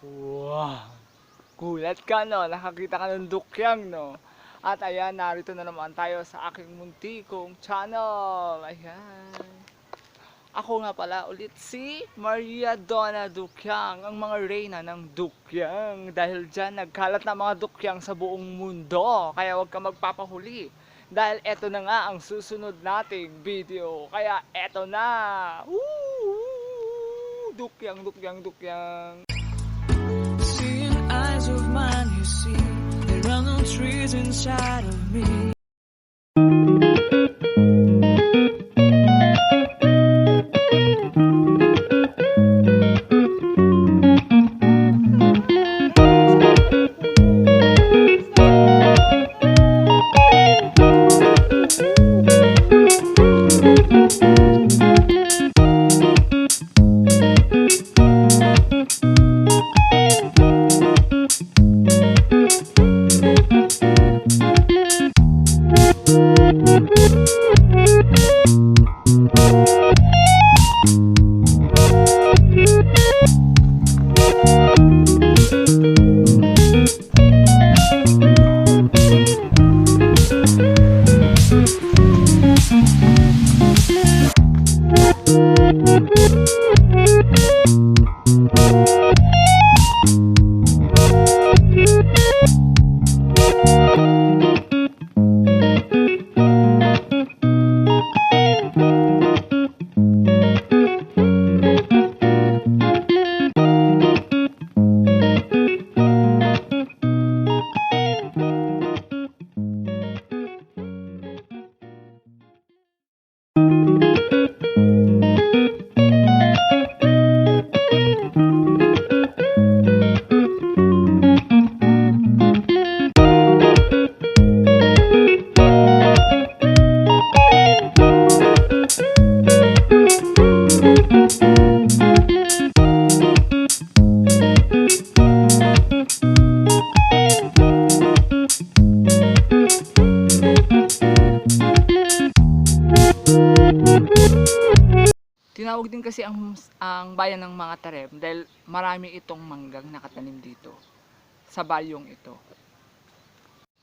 Wow! Gulat ka, no? Nakakita ka ng dukyang, no? At ayan, narito na naman tayo sa aking muntikong channel. Ayan. Ako nga pala ulit si Maria Donna Dukyang, ang mga reyna ng dukyang. Dahil dyan, nagkalat na mga dukyang sa buong mundo. Kaya huwag ka magpapahuli. Dahil eto na nga ang susunod nating video. Kaya eto na! Woo! Dukyang, dukyang, dukyang. Seeing eyes of mine, you see, there are no trees inside of me. Tinawag din kasi ang bayan ng mga Tarem dahil marami itong manggang nakatanim dito sa bayong ito.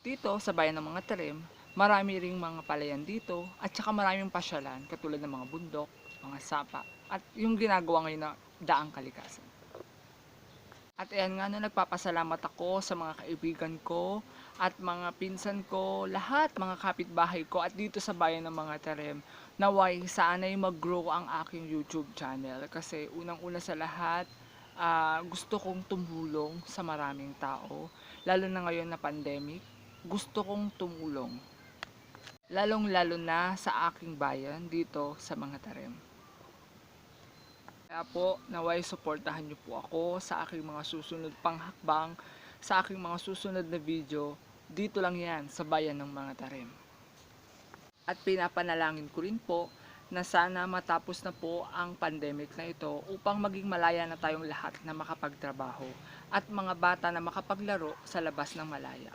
Dito sa bayan ng mga Tarem, marami ring mga palayan dito at saka maraming pasyalan katulad ng mga bundok, mga sapa at yung ginagawa ngayon na daang kalikasan. At ayan nga, no, nagpapasalamat ako sa mga kaibigan ko at mga pinsan ko, lahat mga kapitbahay ko at dito sa bayan ng mga Tarem, naway sana'y mag-grow ang aking YouTube channel kasi unang-una sa lahat, gusto kong tumulong sa maraming tao, lalo na ngayon na pandemic, gusto kong tumulong, lalong-lalo na sa aking bayan dito sa mga Tarem. Kaya po, naway suportahan niyo po ako sa aking mga susunod pang hakbang, sa aking mga susunod na video, dito lang yan sa bayan ng mga Tarem. At pinapanalangin ko rin po na sana matapos na po ang pandemic na ito upang maging malaya na tayong lahat na makapagtrabaho at mga bata na makapaglaro sa labas ng malaya.